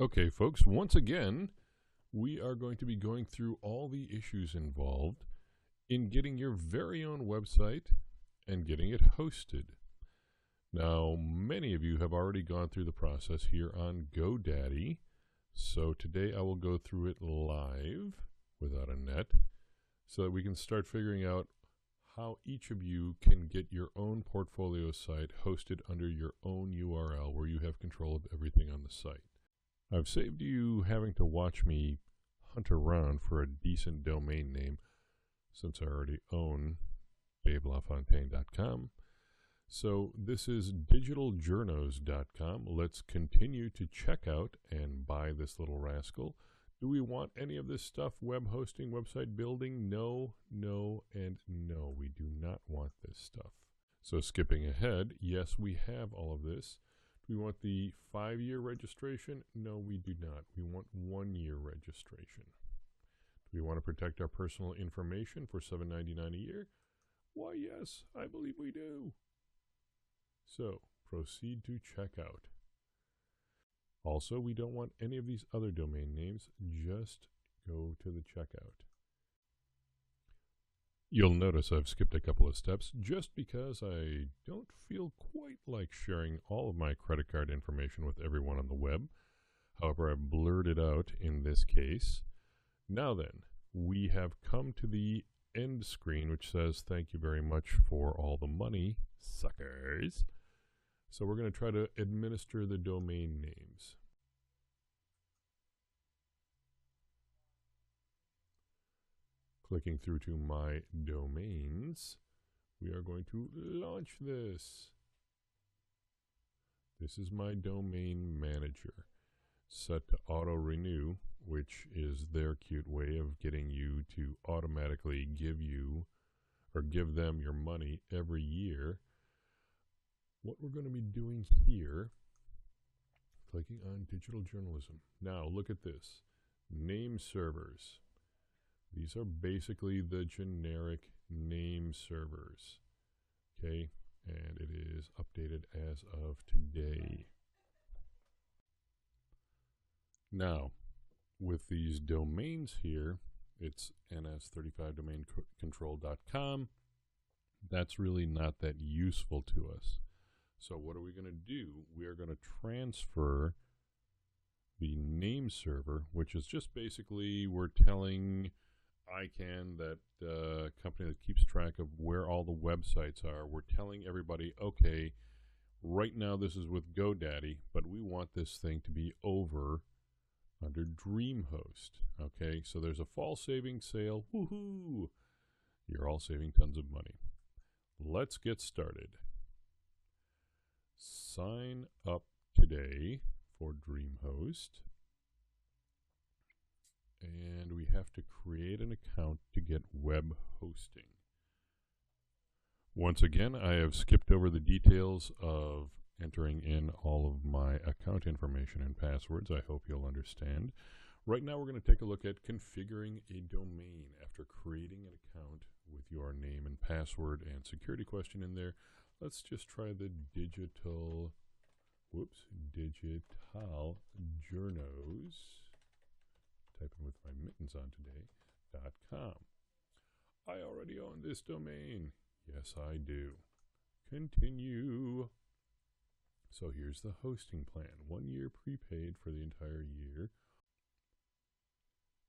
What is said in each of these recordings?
Okay, folks, once again, we are going to be going through all the issues involved in getting your very own website and getting it hosted. Now, many of you have already gone through the process here on GoDaddy, so today I will go through it live without a net so that we can start figuring out how each of you can get your own portfolio site hosted under your own URL where you have control of everything on the site. I've saved you having to watch me hunt around for a decent domain name since I already own DaveLafontaine.com. So this is digitaljournos.com. Let's continue to check out and buy this little rascal. Do we want any of this stuff? Web hosting, website building? No, no, and no. We do not want this stuff. So skipping ahead, yes, we have all of this. Do we want the 5-year registration? No, we do not. We want 1-year registration. Do we want to protect our personal information for $7.99 a year? Why, yes, I believe we do. So, proceed to checkout. Also, we don't want any of these other domain names. Just go to the checkout. You'll notice I've skipped a couple of steps just because I don't feel quite like sharing all of my credit card information with everyone on the web. However, I've blurred it out in this case. Now then, we have come to the end screen which says thank you very much for all the money, suckers. So we're going to try to administer the domain names. Clicking through to my domains, we are going to launch this. This is my domain manager, set to auto renew, which is their cute way of getting you to automatically give you or give them your money every year. What we're going to be doing here, clicking on digital journalism. Now look at this, name servers. These are basically the generic name servers, okay, and it is updated as of today. Now, with these domains here, it's ns35domaincontrol.com. That's really not that useful to us. So what are we going to do? We are going to transfer the name server, which is just basically we're telling ICANN, that company that keeps track of where all the websites are, we're telling everybody, okay, right now this is with GoDaddy, but we want this thing to be over under Dreamhost. Okay, so there's a fall saving sale. Woohoo! You're all saving tons of money. Let's get started. Sign up today for Dreamhost. And we have to create an account to get web hosting. Once again, I have skipped over the details of entering in all of my account information and passwords. I hope you'll understand. Right now we're going to take a look at configuring a domain. After creating an account with your name and password and security question in there, let's just try the digital journos. Typing with my mittens on today.com. I already own this domain. Yes, I do. Continue. So here's the hosting plan. 1 year prepaid for the entire year.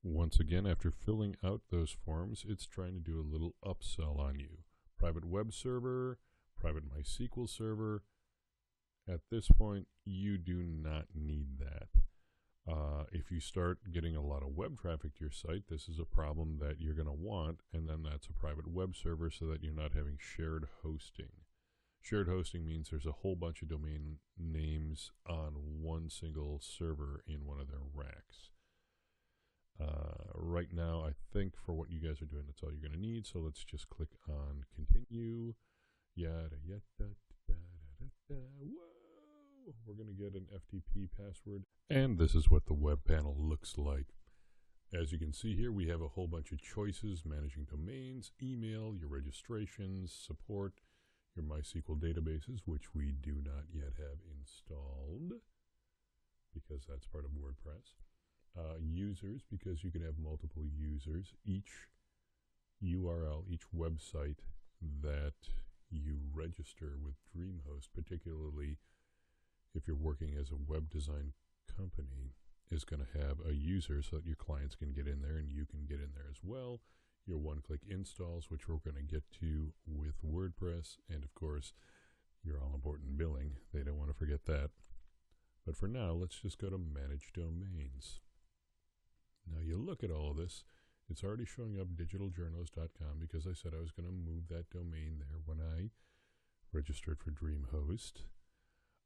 Once again, after filling out those forms, it's trying to do a little upsell on you. Private web server, private MySQL server. At this point, you do not need that. If you start getting a lot of web traffic to your site, this is a problem that you're going to want, and then that's a private web server so that you're not having shared hosting. Shared hosting means there's a whole bunch of domain names on one single server in one of their racks. Right now, I think for what you guys are doing, that's all you're going to need, so let's just click on continue. Yada, yada, da, da, da, da. Whoa! We're going to get an FTP password, and this is what the web panel looks like. As you can see here, we have a whole bunch of choices: managing domains, email, your registrations, support, your MySQL databases, which we do not yet have installed because that's part of WordPress. Users, because you can have multiple users. Each URL, each website that you register with Dreamhost, particularly if you're working as a web design company, is going to have a user so that your clients can get in there and you can get in there as well. Your one-click installs, which we're going to get to with WordPress, and of course, your all-important billing. They don't want to forget that. But for now, let's just go to Manage Domains. Now you look at all of this, it's already showing up digitaljournos.com because I said I was going to move that domain there when I registered for Dreamhost.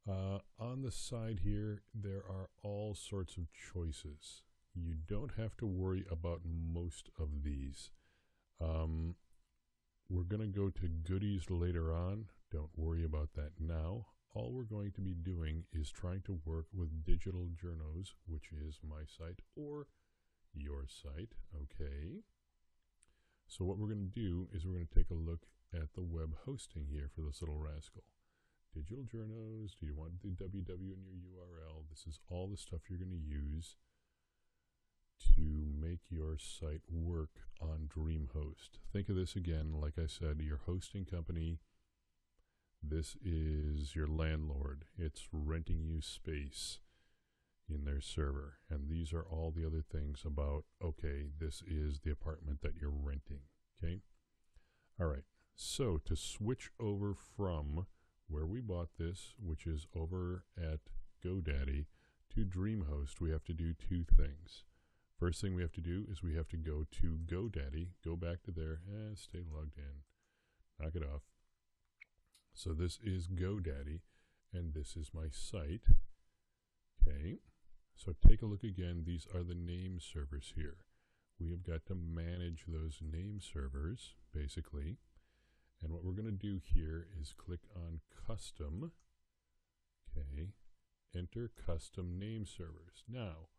On the side here, there are all sorts of choices. You don't have to worry about most of these. We're going to go to goodies later on. Don't worry about that now. All we're going to be doing is trying to work with Digital Journos, which is my site or your site. Okay. So what we're going to do is we're going to take a look at the web hosting here for this little rascal. Digital Journos, do you want the www in your URL? This is all the stuff you're going to use to make your site work on Dreamhost. Think of this again, like I said, your hosting company. This is your landlord. It's renting you space in their server. And these are all the other things about, okay, this is the apartment that you're renting. Okay. All right. So to switch over from where we bought this, which is over at GoDaddy, to Dreamhost, we have to do two things. First thing we have to do is we have to go to GoDaddy, go back to there, stay logged in, knock it off. So this is GoDaddy, and this is my site. Okay, so take a look again. These are the name servers here. We have got to manage those name servers, basically. And what we're going to do here is click on Custom. Okay, enter Custom Name Servers. Now,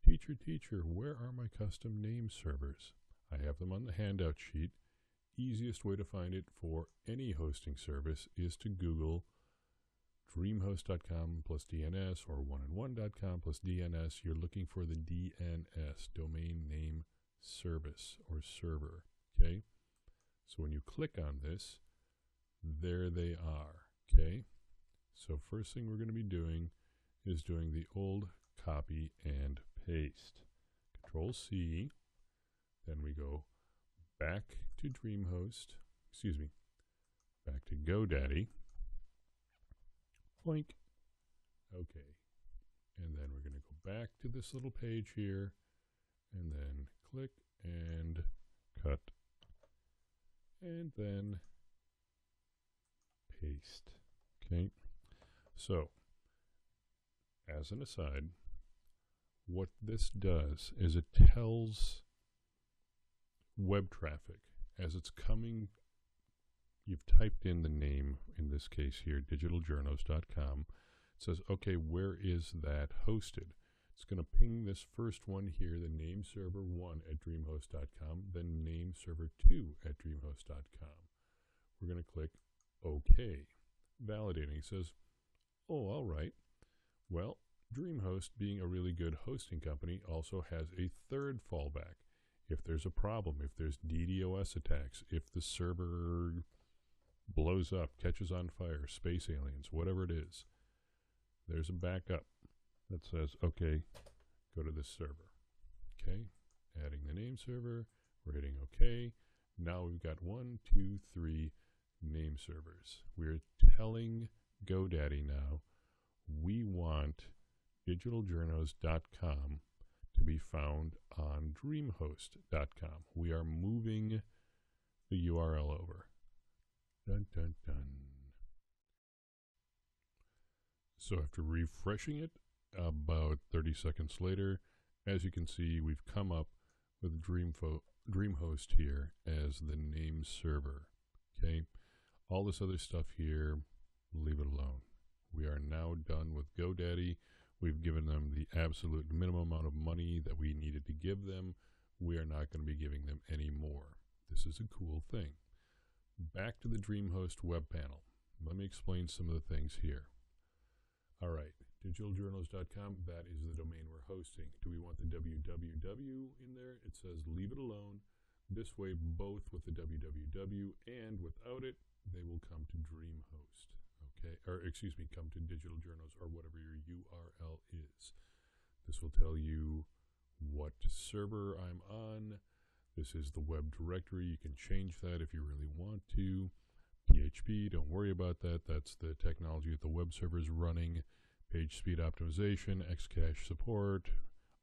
teacher, where are my custom name servers? I have them on the handout sheet. Easiest way to find it for any hosting service is to Google dreamhost.com plus DNS or oneandone.com plus DNS. You're looking for the DNS, Domain Name Service or server. Okay, so when you click on this, there they are. Okay, so first thing we're going to be doing is doing the old copy and paste. Control C, then we go back to Dreamhost, back to GoDaddy, boink, okay, and then we're going to go back to this little page here, and then click and cut, and then paste. Okay, so as an aside, what this does is it tells web traffic as it's coming. You've typed in the name, in this case here, digitaljournos.com. It says, okay, where is that hosted? It's going to ping this first one here, the name server 1 at dreamhost.com, then name server 2 at dreamhost.com. We're going to click OK. Validating. It says, oh, all right. Well, Dreamhost, being a really good hosting company, also has a third fallback. If there's a problem, if there's DDoS attacks, if the server blows up, catches on fire, space aliens, whatever it is, there's a backup that says, okay, go to this server. Okay, adding the name server, we're hitting OK. Now we've got 1, 2, 3 name servers. We're telling GoDaddy now we want digitaljournos.com to be found on dreamhost.com. We are moving the URL over. Dun, dun, dun. So after refreshing it, about 30 seconds later, as you can see, we've come up with Dreamhost here as the name server. Okay, all this other stuff here, leave it alone. We are now done with GoDaddy. We've given them the absolute minimum amount of money that we needed to give them. We are not going to be giving them any more. This is a cool thing. Back to the Dreamhost web panel. Let me explain some of the things here. All right, digitaljournals.com, that is the domain we're hosting. Do we want the www in there? It says leave it alone. This way, both with the www and without it, they will come to Dreamhost. Okay, or excuse me, come to Digital Journals or whatever your URL is. This will tell you what server I'm on. This is the web directory. You can change that if you really want to. PHP, don't worry about that. That's the technology that the web server is running. Page speed optimization, Xcache support,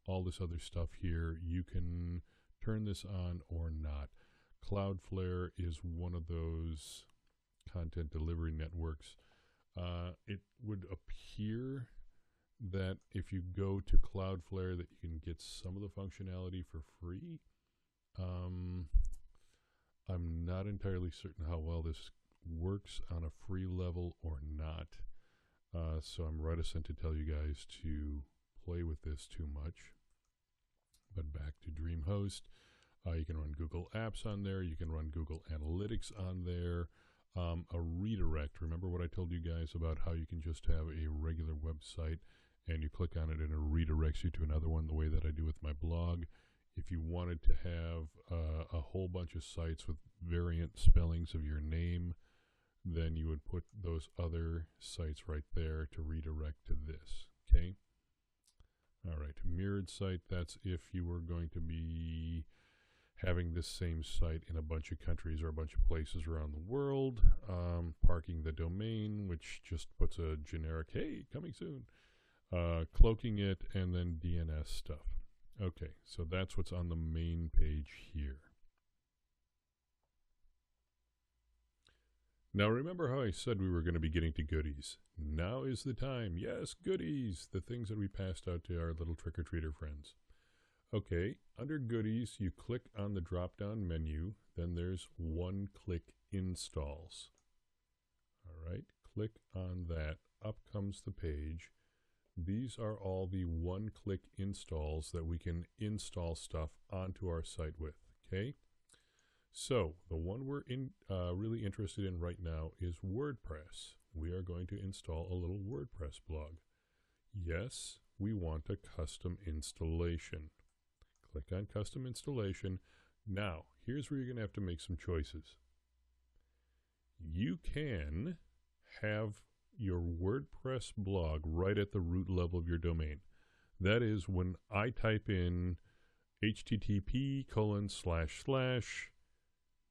all this other stuff here. You can turn this on or not. Cloudflare is one of those content delivery networks. It would appear that if you go to Cloudflare that you can get some of the functionality for free. I'm not entirely certain how well this works on a free level or not. So I'm reticent to tell you guys to play with this too much. But back to Dreamhost. You can run Google Apps on there. You can run Google Analytics on there. A redirect. Remember what I told you guys about how you can just have a regular website and you click on it and it redirects you to another one the way that I do with my blog. If you wanted to have a whole bunch of sites with variant spellings of your name, then you would put those other sites right there to redirect to this. Okay? All right, mirrored site, that's if you were going to be having this same site in a bunch of countries or a bunch of places around the world. Parking the domain, which just puts a generic, hey, coming soon. Cloaking it, and then DNS stuff. Okay, so that's what's on the main page here. Now remember how I said we were going to be getting to goodies. Now is the time. Yes, goodies, the things that we passed out to our little trick-or-treater friends. Okay, under goodies, you click on the drop-down menu, then there's one-click installs. All right, click on that. Up comes the page. These are all the one-click installs that we can install stuff onto our site with, okay? So, the one we're really interested in right now is WordPress. We are going to install a little WordPress blog. Yes, we want a custom installation. Click on Custom Installation. Now, here's where you're going to have to make some choices. You can have your WordPress blog right at the root level of your domain. That is, when I type in http://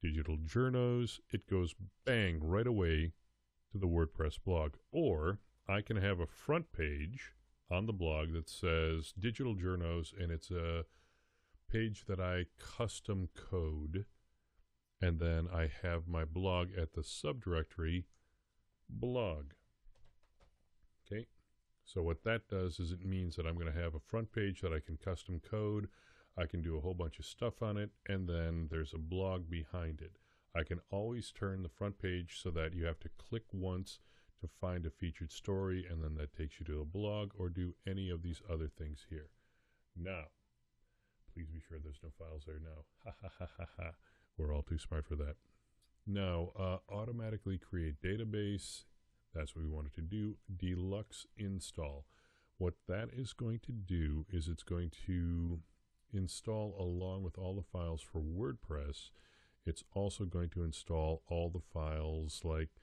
Digital it goes bang right away to the WordPress blog. Or I can have a front page on the blog that says Digital Journos, and it's a page that I custom code, and then I have my blog at the subdirectory blog. Okay, so what that does is it means that I'm going to have a front page that I can custom code. I can do a whole bunch of stuff on it, and then there's a blog behind it. I can always turn the front page so that you have to click once to find a featured story, and then that takes you to a blog, or do any of these other things here. Now, please be sure there's no files there now. Ha ha ha ha ha. We're all too smart for that. Now, automatically create database. That's what we wanted to do. Deluxe install. What that is going to do is it's going to install along with all the files for WordPress. It's also going to install all the files like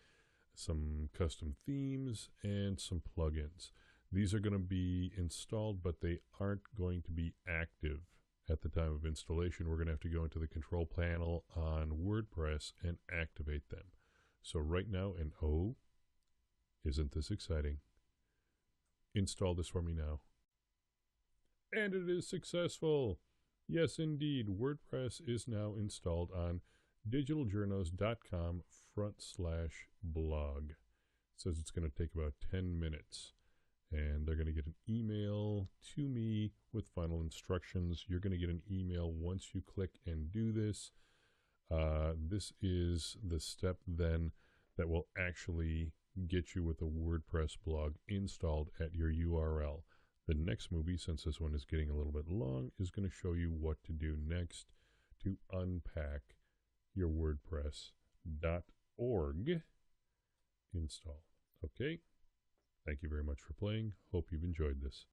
some custom themes and some plugins. These are going to be installed, but they aren't going to be active at the time of installation. We're going to have to go into the control panel on WordPress and activate them. So right now, and oh, isn't this exciting? Install this for me now. And it is successful. Yes, indeed. WordPress is now installed on digitaljournos.com/blog. It says it's going to take about 10 minutes. And they're going to get an email to me with final instructions. You're going to get an email once you click and do this. This is the step then that will actually get you with a WordPress blog installed at your URL. The next movie, since this one is getting a little bit long, is going to show you what to do next to unpack your WordPress.org install. Okay? Thank you very much for playing. Hope you've enjoyed this.